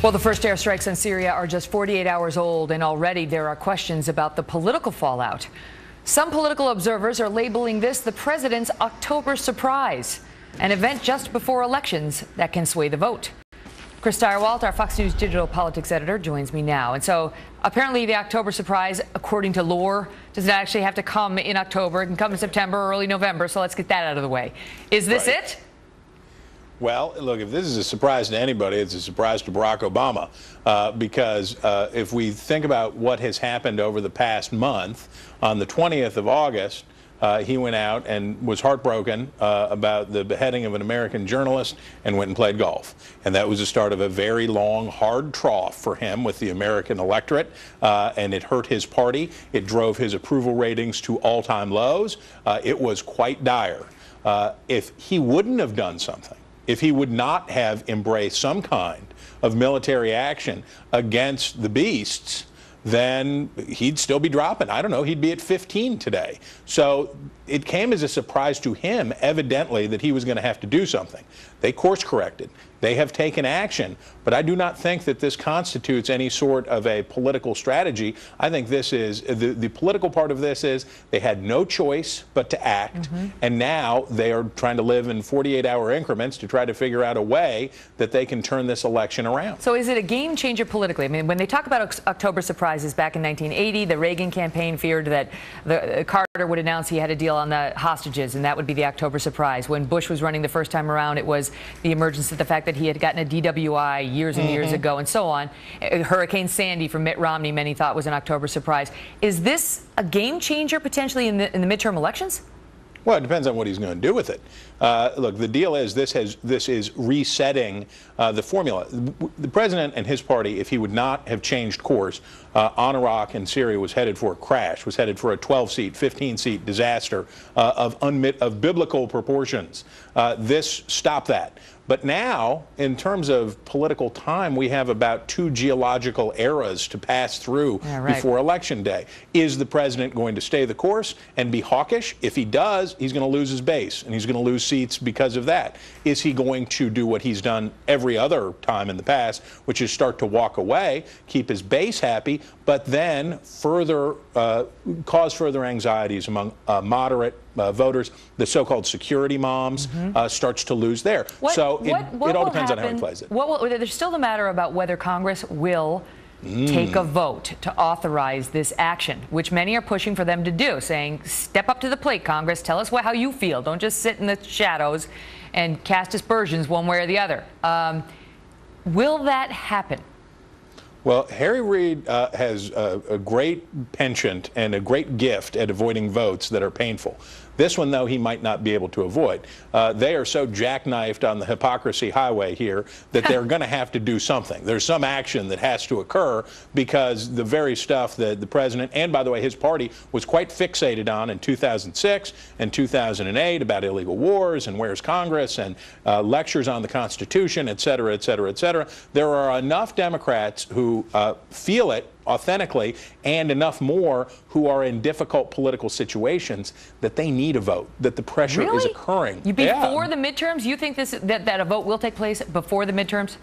Well, the first airstrikes on Syria are just 48 hours old, and already there are questions about the political fallout. Some political observers are labeling this the president's October surprise, an event just before elections that can sway the vote. Chris Steyerwalt, our Fox News digital politics editor, joins me now. And so apparently the October surprise, according to lore, does not actually have to come in October. It can come in September or early November. So let's get that out of the way. Is this it? Well, look, if this is a surprise to anybody, it's a surprise to Barack Obama, because if we think about what has happened over the past month, on the 20th of August, he went out and was heartbroken about the beheading of an American journalist and went and played golf. And that was the start of a very long, hard trough for him with the American electorate, and it hurt his party. It drove his approval ratings to all-time lows. It was quite dire. If he wouldn't have done something, if he would not have embraced some kind of military action against the beasts, then he'd still be dropping. I don't know, he'd be at 15 today. So it came as a surprise to him, evidently, that he was going to have to do something. They course corrected. They have taken action, but I do not think that this constitutes any sort of a political strategy. I think this is, the political part of this is they had no choice but to act, and now they are trying to live in 48-hour increments to try to figure out a way that they can turn this election around. So is it a game changer politically? I mean, when they talk about October surprises back in 1980, the Reagan campaign feared that Carter would announce he had a deal on the hostages, and that would be the October surprise. When Bush was running the first time around, it was the emergence of the fact that he had gotten a DWI years and years ago, and so on. Hurricane Sandy from Mitt Romney, many thought was an October surprise. Is this a game changer potentially in the midterm elections? Well, it depends on what he's going to do with it. Look, the deal is this is resetting the formula. The president and his party, if he would not have changed course on Iraq and Syria, was headed for a crash, was headed for a 12-seat, 15-seat disaster of biblical proportions. This stopped that. But now, in terms of political time, we have about 2 geological eras to pass through before Election Day. Is the president going to stay the course and be hawkish? If he does, he's going to lose his base, and he's going to lose seats because of that. Is he going to do what he's done every other time in the past, which is start to walk away, keep his base happy, but then further cause further anxieties among moderate voters? The so-called security moms starts to lose there. It all depends on how he plays it. There's still the matter about whether Congress will take a vote to authorize this action, which many are pushing for them to do, saying, step up to the plate, Congress. Tell us how you feel. Don't just sit in the shadows and cast aspersions one way or the other. Will that happen? Well, Harry Reid has a great penchant and a great gift at avoiding votes that are painful. This one, though, he might not be able to avoid. They are so jackknifed on the hypocrisy highway here that they're going to have to do something. There's some action that has to occur, because the very stuff that the president, and by the way, his party, was quite fixated on in 2006 and 2008 about illegal wars and where's Congress and lectures on the Constitution, et cetera, et cetera, et cetera. There are enough Democrats who feel it authentically, and enough more who are in difficult political situations that they need a vote, that the pressure is occurring. Before the midterms? You think that a vote will take place before the midterms?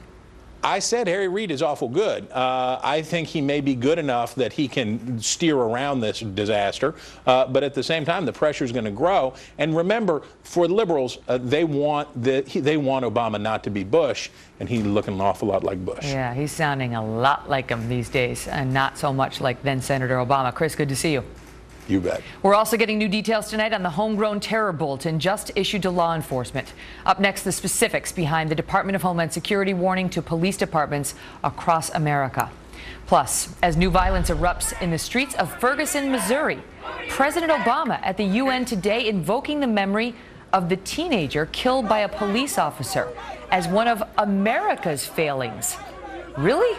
I said Harry Reid is awful good. I think he may be good enough that he can steer around this disaster, but at the same time, the pressure is going to grow. And remember, for liberals, they want Obama not to be Bush, and he's looking an awful lot like Bush. Yeah, he's sounding a lot like him these days, and not so much like then Senator Obama. Chris, good to see you. You bet. We're also getting new details tonight on the homegrown terror bulletin just issued to law enforcement. Up next, the specifics behind the Department of Homeland Security warning to police departments across America. Plus, as new violence erupts in the streets of Ferguson, Missouri, President Obama at the UN today invoking the memory of the teenager killed by a police officer as one of America's failings. Really?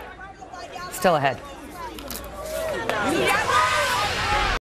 Still ahead.